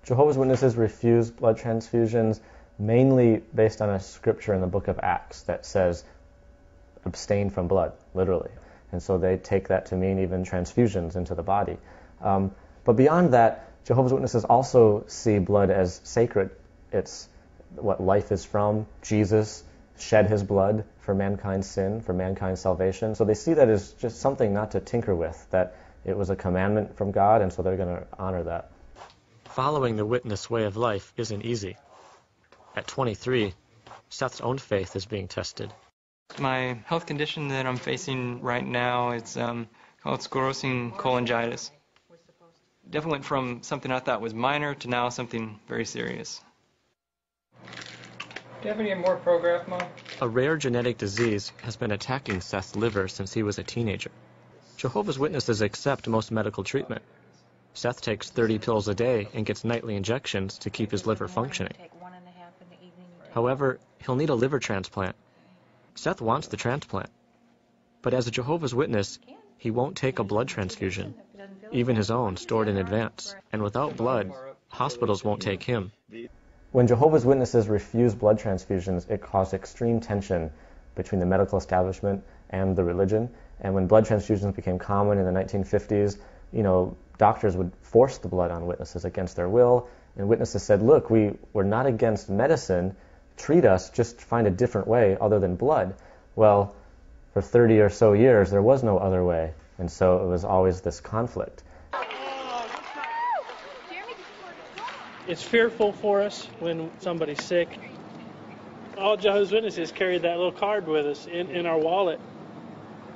Jehovah's Witnesses refuse blood transfusions mainly based on a scripture in the book of Acts that says abstain from blood, literally. And so they take that to mean even transfusions into the body. But beyond that, Jehovah's Witnesses also see blood as sacred. It's what life is from. Jesus shed his blood for mankind's sin, for mankind's salvation. So they see that as just something not to tinker with, that it was a commandment from God, and so they're going to honor that. Following the witness way of life isn't easy. At 23, Seth's own faith is being tested. My health condition that I'm facing right now, it's called sclerosing cholangitis. Definitely went from something I thought was minor to now something very serious. Do you have any more Prograf, Mom? A rare genetic disease has been attacking Seth's liver since he was a teenager. Jehovah's Witnesses accept most medical treatment. Seth takes 30 pills a day and gets nightly injections to keep his liver functioning. However, he'll need a liver transplant. Seth wants the transplant. But as a Jehovah's Witness, he won't take a blood transfusion, even his own stored in advance. And without blood, hospitals won't take him. When Jehovah's Witnesses refuse blood transfusions, it caused extreme tension between the medical establishment and the religion. And when blood transfusions became common in the 1950s, doctors would force the blood on witnesses against their will. And witnesses said, look, we're not against medicine. Treat us, just find a different way other than blood. Well, for 30 or so years, there was no other way. And so it was always this conflict. It's fearful for us when somebody's sick. All Jehovah's Witnesses carry that little card with us in our wallet.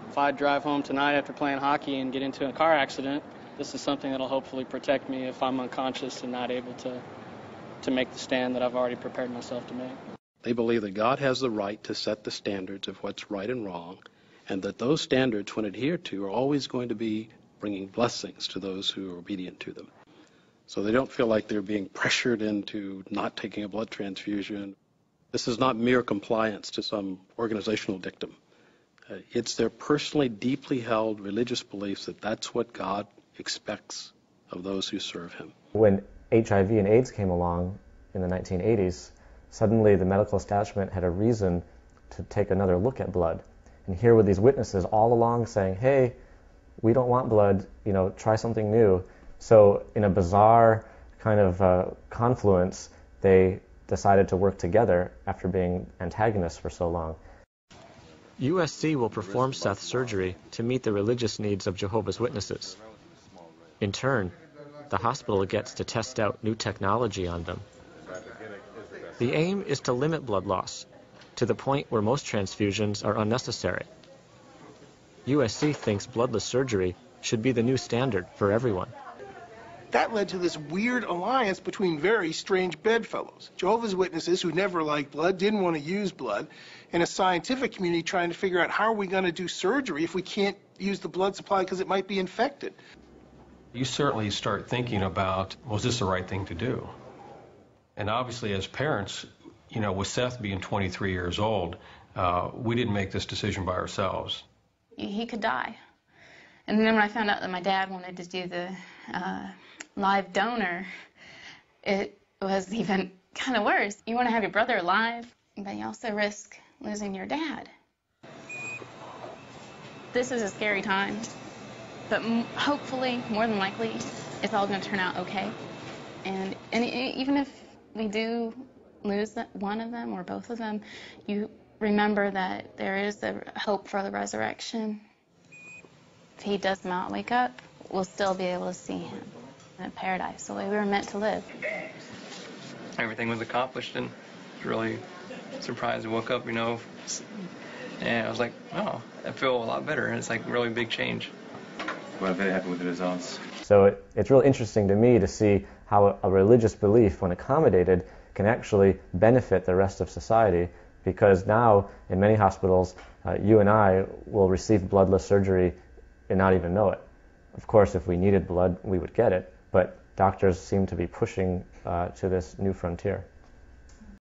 If I drive home tonight after playing hockey and get into a car accident, this is something that'll hopefully protect me if I'm unconscious and not able to make the stand that I've already prepared myself to make. They believe that God has the right to set the standards of what's right and wrong, and that those standards, when adhered to, are always going to be bringing blessings to those who are obedient to them. So they don't feel like they're being pressured into not taking a blood transfusion. This is not mere compliance to some organizational dictum. It's their personally deeply held religious beliefs that that's what God expects of those who serve him. When HIV and AIDS came along in the 1980s, suddenly the medical establishment had a reason to take another look at blood. And here were these witnesses all along saying, hey, we don't want blood, try something new. So in a bizarre kind of confluence, they decided to work together after being antagonists for so long. USC will perform Seth's surgery to meet the religious needs of Jehovah's Witnesses. In turn, the hospital gets to test out new technology on them. The aim is to limit blood loss to the point where most transfusions are unnecessary. USC thinks bloodless surgery should be the new standard for everyone. That led to this weird alliance between very strange bedfellows. Jehovah's Witnesses, who never liked blood, didn't want to use blood, and a scientific community trying to figure out how are we going to do surgery if we can't use the blood supply because it might be infected. You certainly start thinking about, was this the right thing to do? And obviously as parents, with Seth being 23 years old, we didn't make this decision by ourselves. He could die. And then when I found out that my dad wanted to do the live donor, it was even kind of worse. You want to have your brother alive, but you also risk losing your dad. This is a scary time, but hopefully, more than likely, it's all going to turn out okay. And even if we do lose one of them or both of them, you remember that there is a hope for the resurrection. If he does not wake up, we'll still be able to see him in paradise, the way we were meant to live. Everything was accomplished and really surprised. I woke up, and I was like, oh, I feel a lot better. And it's like a really big change. We're very happy with the results. So it's really interesting to me to see how a religious belief, when accommodated, can actually benefit the rest of society, because now in many hospitals, you and I will receive bloodless surgery and not even know it. Of course, if we needed blood, we would get it, but doctors seem to be pushing to this new frontier.